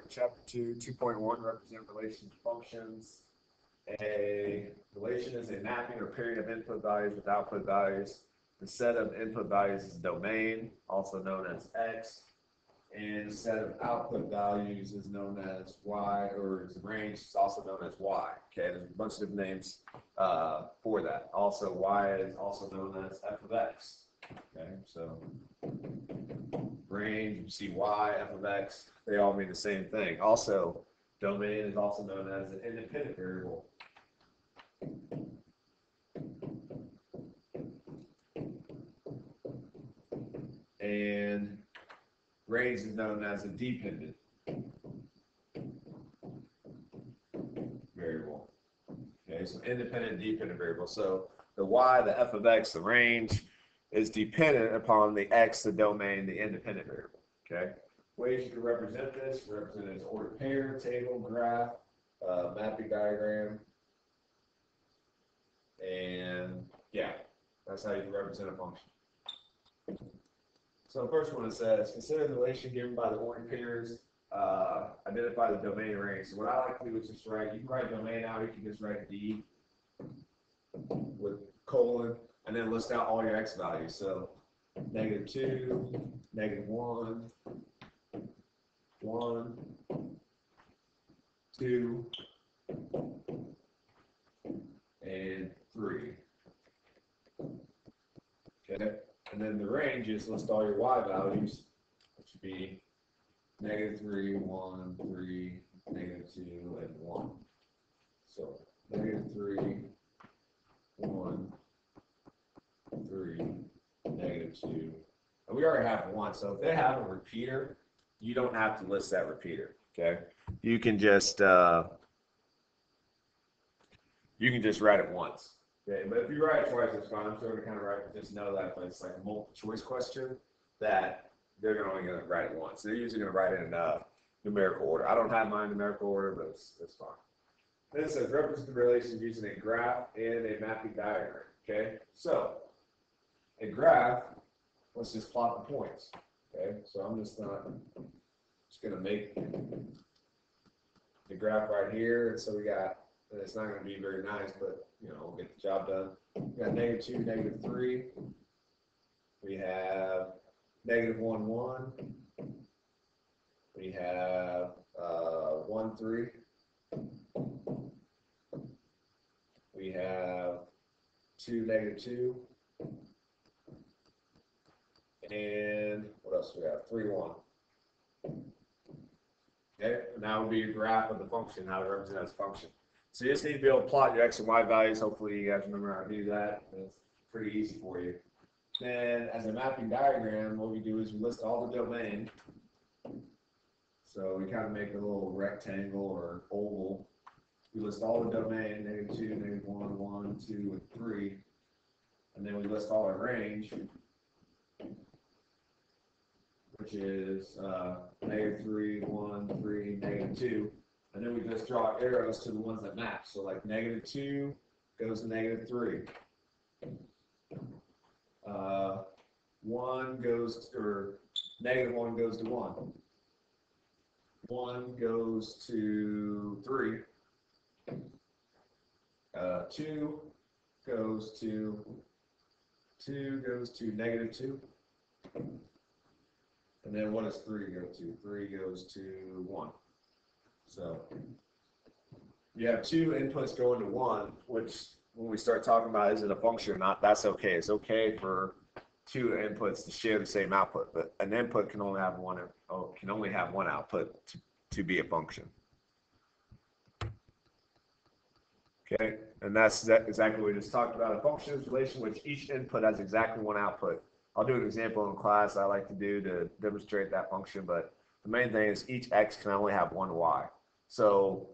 Chapter 2, 2.1, represent relations functions. A relation is a mapping or pairing of input values with output values. The set of input values is domain, also known as X, and the set of output values is known as Y, or is range, is also known as Y. Okay, there's a bunch of different names for that. Also, Y is also known as f of X. Okay, so range, you see Y, f of X, they all mean the same thing. Also, domain is also known as an independent variable. And range is known as a dependent variable. Okay, so independent, dependent variable. So the Y, the f of X, the range is dependent upon the X, the domain, the independent variable. Okay, ways you can represent this: represent it as ordered pair, table, graph, mapping diagram, and yeah, that's how you can represent a function. So the first one, it says, consider the relation given by the ordered pairs, identify the domain and range. So what I like to do is just write, you can write domain out, you can just write D with colon, and then list out all your X values. So -2, -1, 1, 2, and 3. Okay. And then the range is list all your Y values, which would be -3, 1, 3, -2, and 1. So -3, 1, 3, -2. And we already have 1. So if they have a repeater, you don't have to list that repeater. Okay. You can just write it once. Okay, but if you write it twice, it's fine. I'm still going to kind of write, just know that if it's like a multiple choice question, that they're only going to write it once. They're usually going to write it in numerical order. I don't have mine in numerical order, but it's fine. Then it says represent the relations using a graph and a mapping diagram. Okay, so a graph, let's just plot the points. Okay, so I'm just going to make the graph right here, and so we got. And it's not going to be very nice, but you know, we'll get the job done. We got -2, -3. We have -1, 1. We have 1, 3. We have 2, -2. And what else do we have? 3, 1. Okay, and that would be a graph of the function, how it represents function. So you just need to be able to plot your X and Y values. Hopefully you guys remember how to do that. It's pretty easy for you. Then as a mapping diagram, what we do is we list all the domain. So we kind of make a little rectangle or oval. We list all the domain, -2, -1, 1, 2, and 3. And then we list all our range, which is -3, 1, 3, -2. And then we just draw arrows to the ones that match. So like -2 goes to -3. 1 goes to, or -1 goes to 1. 1 goes to 3. 2 goes to -2. And then what does 3 go to? 3 goes to 1. So you have 2 inputs going to 1, which when we start talking about is it a function or not, that's okay. It's okay for 2 inputs to share the same output, but an input can only have one output to be a function. Okay, and that's exactly what we just talked about. A function is a relation in which each input has exactly one output. I'll do an example in class I like to do to demonstrate that function, but the main thing is each X can only have one Y. So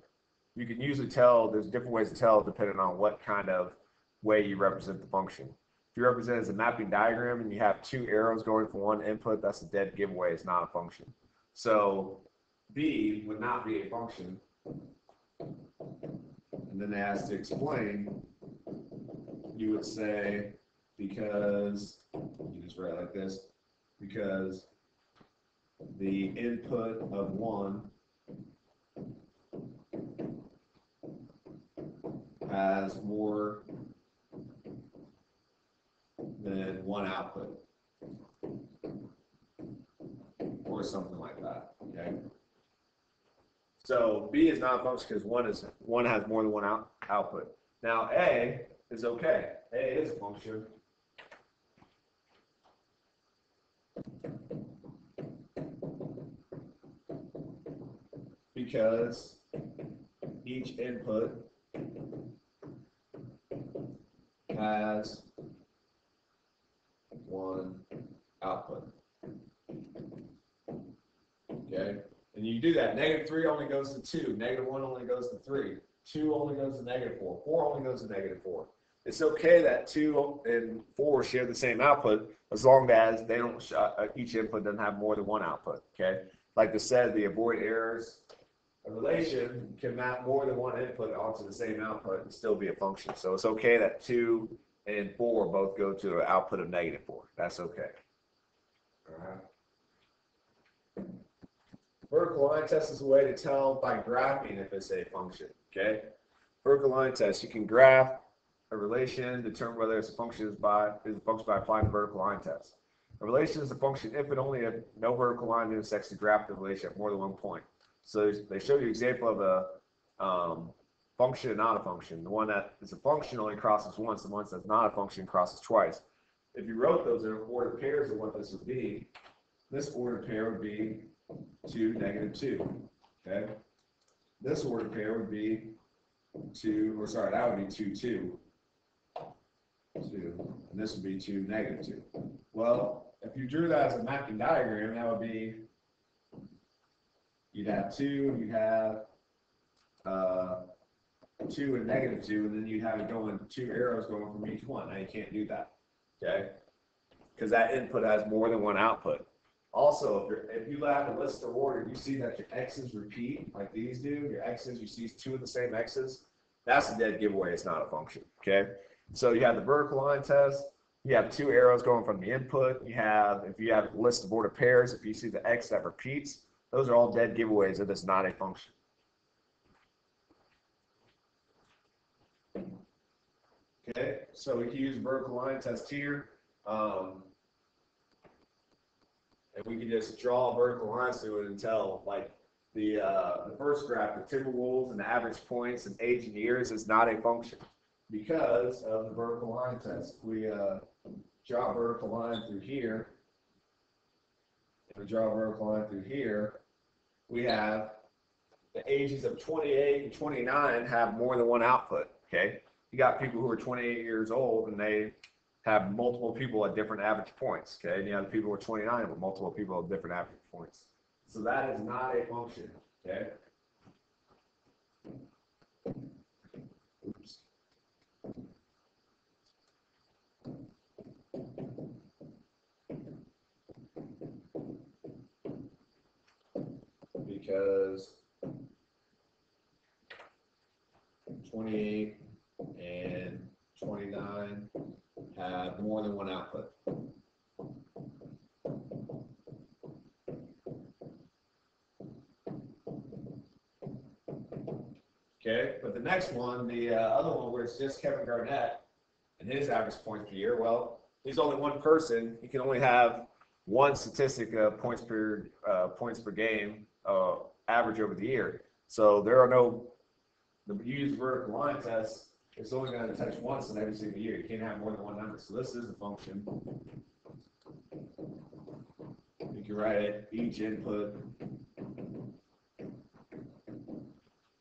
you can usually tell, there's different ways to tell depending on what kind of way you represent the function. If you represent it as a mapping diagram and you have 2 arrows going for one input, that's a dead giveaway, it's not a function. So B would not be a function. And then it has to explain, you would say, because, you just write it like this, because the input of 1 has more than one output, or something like that. Okay. So B is not a function because one has more than one output. Now A is okay. A is a function. Because each input has one output. Okay? And you do that. -3 only goes to 2. -1 only goes to 3. 2 only goes to -4. 4 only goes to -4. It's okay that 2 and 4 share the same output as long as they don't each input doesn't have more than one output. Okay? Like I said, the avoid errors relation can map more than one input onto the same output and still be a function. So it's okay that 2 and 4 both go to an output of -4. That's okay. All right. Vertical line test is a way to tell by graphing if it's a function. Okay. Vertical line test. You can graph a relation, determine whether it's a function by applying the vertical line test. A relation is a function if and only if no vertical line intersects the graph of the relation at more than one point. So they show you an example of a function and not a function. The one that is a function only crosses once. The one that's not a function crosses twice. If you wrote those in ordered pairs of what this would be, this ordered pair would be 2, -2. Okay. This ordered pair would be 2, or sorry, that would be 2, 2. 2, and this would be 2, -2. Well, if you drew that as a mapping diagram, that would be you'd have 2, you'd have 2 and -2, and then you'd have it going 2 arrows going from each one. Now you can't do that, okay? Because that input has more than one output. Also, if you have a list of order, you see that your x's repeat like these do. Your x's, you see 2 of the same x's. That's a dead giveaway. It's not a function, okay? So you have the vertical line test. You have 2 arrows going from the input. If you have a list of ordered pairs, if you see the x that repeats, those are all dead giveaways that it's not a function. Okay, so we can use vertical line test here. And we can just draw vertical lines through it and tell, like, the first graph, the Timberwolves and the average points and age in years is not a function because of the vertical line test. We draw a vertical line through here. If we draw a vertical line through here, we have the ages of 28 and 29 have more than one output, okay? You got people who are 28 years old and they have multiple people at different average points, okay? And you have people who are 29 with multiple people at different average points. So that is not a function, okay? Oops. Because 28 and 29 have more than one output. Okay, but the next one, the other one where it's just Kevin Garnett and his average points per year, well, he's only one person. He can only have one statistic of points per game average over the year. So there are no, you use the vertical line test, it's only going to touch once in every single year. You can't have more than one number. So this is the function. You can write it, each input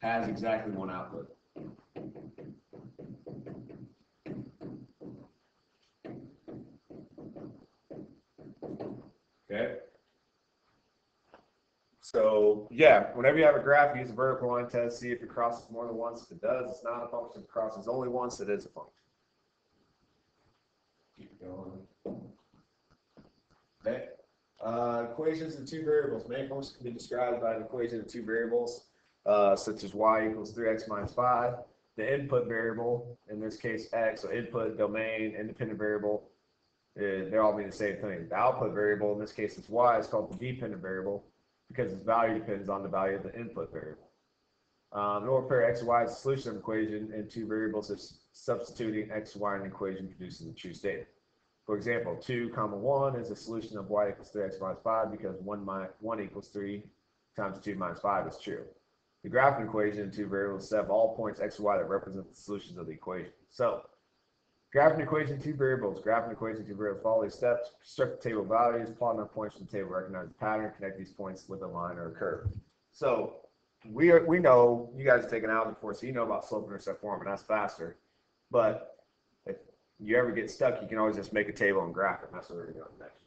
has exactly one output. Okay. So yeah, whenever you have a graph, use a vertical line test, see if it crosses more than once. If it does, it's not a function. If it crosses only once, it is a function. Keep going. Okay. Equations of 2 variables. Main functions can be described by an equation of 2 variables, such as y equals 3x minus 5. The input variable, in this case x, so input, domain, independent variable, they all mean the same thing. The output variable, in this case is y, is called the dependent variable, because its value depends on the value of the input variable. In order to pair x and y as a solution of an equation and two variables, is substituting x and y in the equation produces a true statement. For example, 2, 1 is a solution of y equals 3x minus 5 because 1 equals 3 times 2 minus 5 is true. The graphing equation in two variables set all points x and y that represent the solutions of the equation. So, graphing equation two variables. Graphing equation two variables. Follow these steps. Construct the table of values. Plot enough points from the table. Recognize the pattern. Connect these points with a line or a curve. So we know you guys have taken algebra before, so you know about slope-intercept form, and that's faster. But if you ever get stuck, you can always just make a table and graph it. And that's what we're going to do next.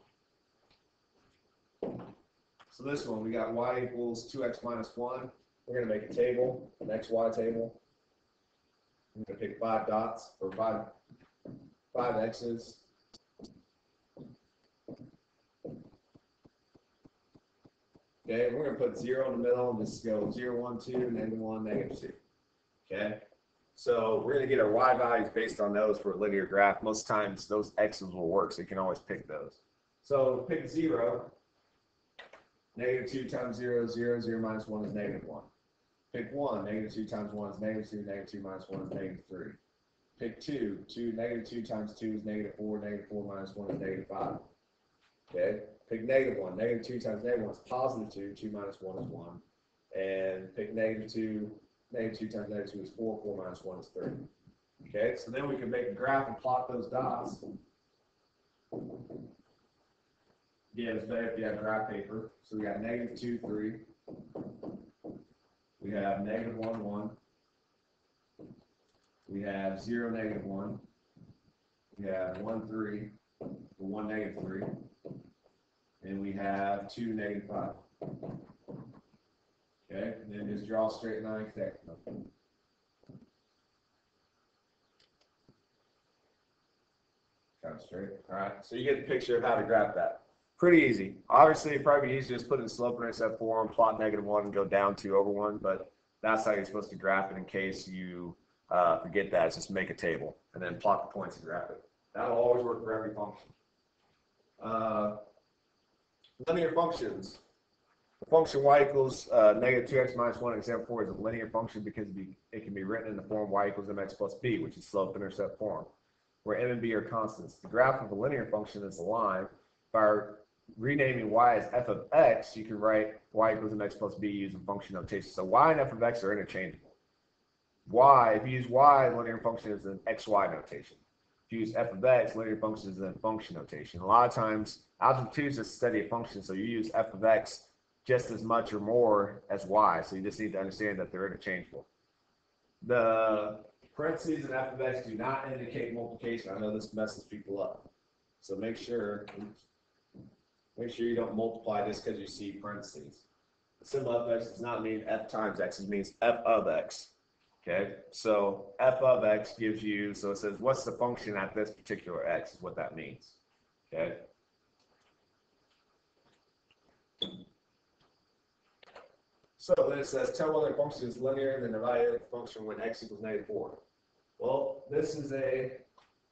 So this one, we got y equals 2x minus 1. We're going to make a table, an xy table. I'm going to pick 5 dots or 5 x's. Okay, we're going to put 0 in the middle and just go 0, 1, 2, -1, -2. Okay, so we're going to get our y values based on those for a linear graph. Most times those x's will work, so you can always pick those. So pick 0. -2 times 0 is 0. 0 minus 1 is -1. Pick 1. -2 times 1 is -2. -2 minus 1 is -3. Pick 2. -2 times 2 is -4. -4 minus 1 is -5. Okay. Pick -1. -2 times -1 is +2. 2 minus 1 is 1. And pick -2. -2 times -2 is 4. 4 minus 1 is 3. Okay. So then we can make a graph and plot those dots. Yeah, it's better if you have graph paper. So we got -2, 3. We have -1, 1. We have 0, -1. We have 1, 3. 1, -3. And we have 2, -5. Okay, and then just draw a straight line connecting them. Kind of straight. All right, so you get the picture of how to graph that. Pretty easy. Obviously, it'd probably be easier to just put in slope-intercept form, plot -1, and go down 2 over 1, but that's how you're supposed to graph it in case you forget that. It's just make a table and then plot the points and graph it. That'll always work for every function. Linear functions. The function y equals -2x minus 1 in example 4 is a linear function because it can be written in the form y equals mx plus b, which is slope-intercept form, where m and b are constants. The graph of a linear function is a line. By renaming y as f of x, you can write y equals mx plus b using function notation. So y and f of x are interchangeable. If you use y, linear function is an xy notation. If you use f of x, linear function is a function notation. A lot of times, algebra 2 is just a study of functions, so you use f of x just as much or more as y, so you just need to understand that they're interchangeable. The parentheses in f of x do not indicate multiplication. I know this messes people up, so make sure you don't multiply just because you see parentheses. The symbol f of x does not mean f times x, it means f of x. Okay, so f of x gives you, so it says what's the function at this particular x is what that means. Okay. So then it says tell whether a function is linear and then evaluate the function when x equals -4. Well, this is a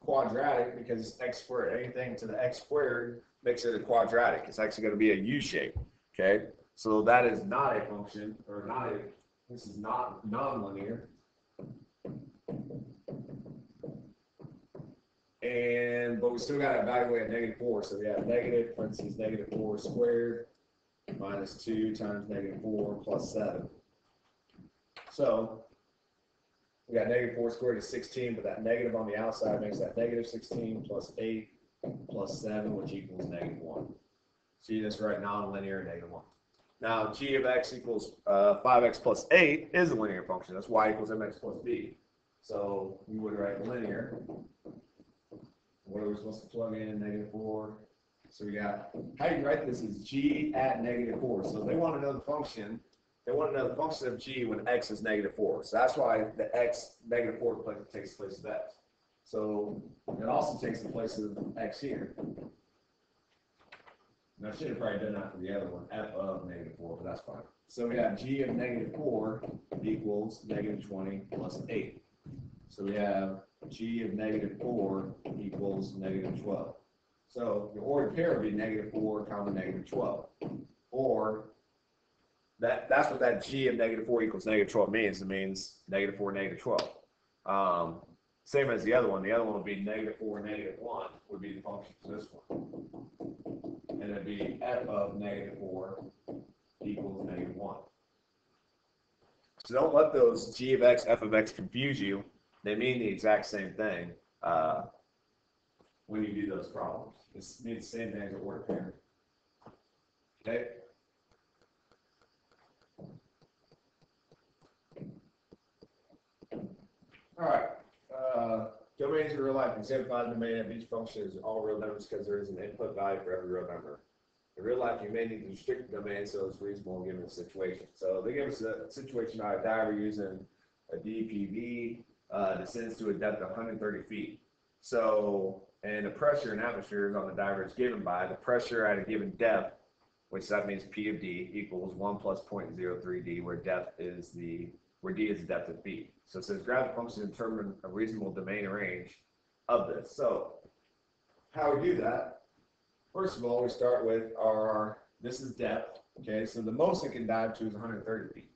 quadratic because it's x squared. Anything to the x squared makes it a quadratic. It's actually going to be a U shape. Okay, so that is not a function, or not a. This is not non-linear. But we still got to evaluate at -4. So we have negative parentheses -4 squared minus 2 times -4 plus 7. So we got -4 squared is 16, but that negative on the outside makes that -16 plus 8 plus 7, which equals -1. So you just write non-linear -1. Now g of x equals 5x plus 8 is a linear function. That's y equals mx plus b. So we would write linear. What are we supposed to plug in? -4. So we got, how you write this is g at -4. So they want to know the function. They want to know the function of g when x is -4. So that's why the x -4 takes the place of x. So it also takes the place of x here. Now I should have probably done that for the other one, f of -4, but that's fine. So we have g of -4 equals -20 plus 8. So we have g of -4 equals -12. So the ordered pair would be -4 comma -12. Or that's what that g of -4 equals -12 means. It means -4, -12. Same as the other one. The other one would be -4, -1 would be the function for this one. And it'd be f of -4 equals -1. So don't let those g of x, f of x confuse you. They mean the exact same thing when you do those problems. It means the same thing as a ordered pair. Okay? All right. Domains of real life. Exemplify the domain of each function is all real numbers because there is an input value for every real number. In real life, you may need to restrict the domain so it's reasonable given the situation. So they give us a situation on a diver using a DPV descends to a depth of 130 feet. So, and the pressure in atmospheres on the diver is given by the pressure at a given depth, which that means P of D equals 1 plus 0.03 D, where D is the depth of B. So it says graph the function to determine a reasonable domain range of this. So how we do that? First of all, we start with this is depth. Okay, so the most it can dive to is 130 feet.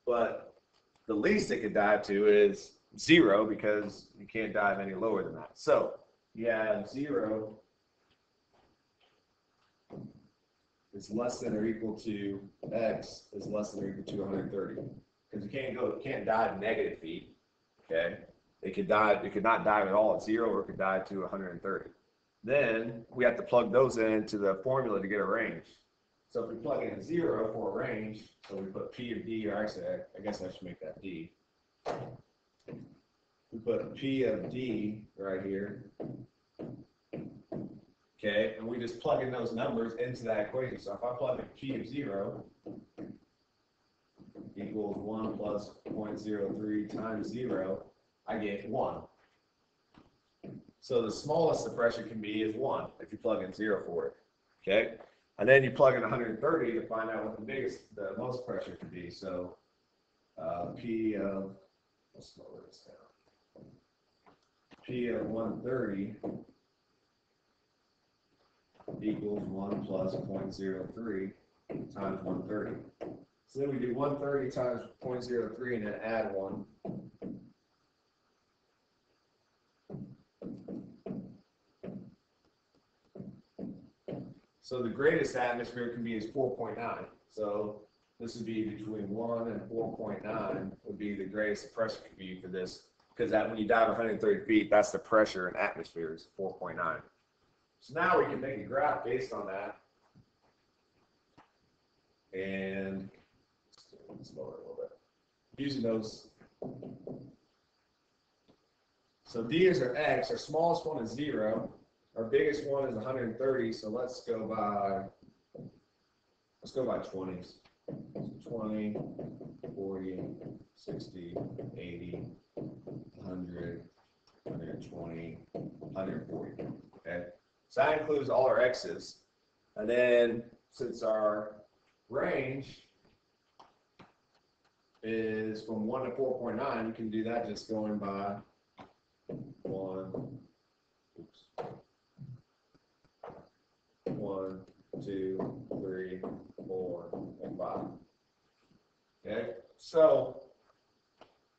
But the least it can dive to is 0 because you can't dive any lower than that. So you have 0 is less than or equal to x is less than or equal to 130. Because you can't dive negative feet. Okay, it could not dive at all at 0, or it could dive to 130. Then we have to plug those into the formula to get a range. So if we plug in 0 for a range, so we put P of D, or actually I guess I should make that D. We put P of D right here. Okay, and we just plug in those numbers into that equation. So if I plug in P of 0 equals 1 plus 0.03 times 0, I get 1. So the smallest the pressure can be is 1 if you plug in 0 for it. Okay, and then you plug in 130 to find out what the most pressure can be. So P of, let's slow this down. P of 130 equals 1 plus 0.03 times 130. So then we do 130 times 0.03 and then add 1. So the greatest atmosphere can be is 4.9. So this would be between 1 and 4.9 would be the greatest pressure can be for this. Because when you dive 130 feet, that's the pressure in atmospheres, 4.9. So now we can make a graph based on that. And slower a little bit. Using those. So D is our X. Our smallest one is 0. Our biggest one is 130. So let's go by 20s. 20, 40, 60, 80, 100, 120, 140. Okay. So that includes all our X's. And then since our range is from 1 to 4.9, you can do that just going by 1, 2, 3, 4, and 5. Okay, so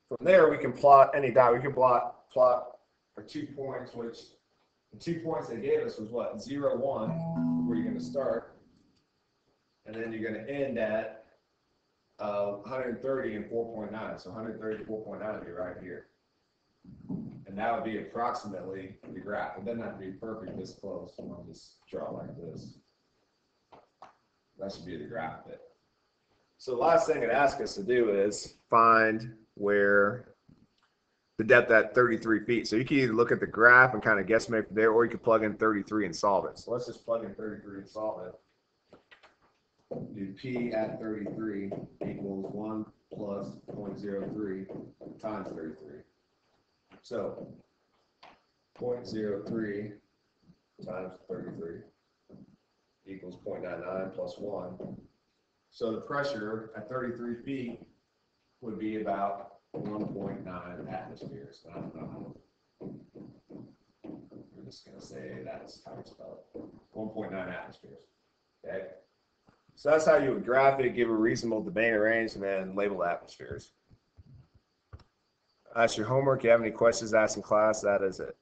from there we can plot any dot. We can plot our 2 points, which the 2 points they gave us was what, 0, 1, where you're going to start, and then you're going to end at 130 and 4.9. So 130 to 4.9 would be right here. And that would be approximately the graph. It doesn't have to be perfect this close. I'll just draw like this. That should be the graph bit. So the last thing it asks us to do is find where the depth at 33 feet. So you can either look at the graph and kind of guesstimate from there, or you can plug in 33 and solve it. So let's just plug in 33 and solve it. Do P at 33 equals 1 plus 0.03 times 33. So 0.03 times 33 equals 0.99 plus 1. So the pressure at 33 feet would be about 1.9 atmospheres. I don't know. We're just going to say that's how it's spelled. 1.9 atmospheres. Okay. So that's how you would graph it, give a reasonable domain range, and then label atmospheres. That's your homework. If you have any questions, ask in class. That is it.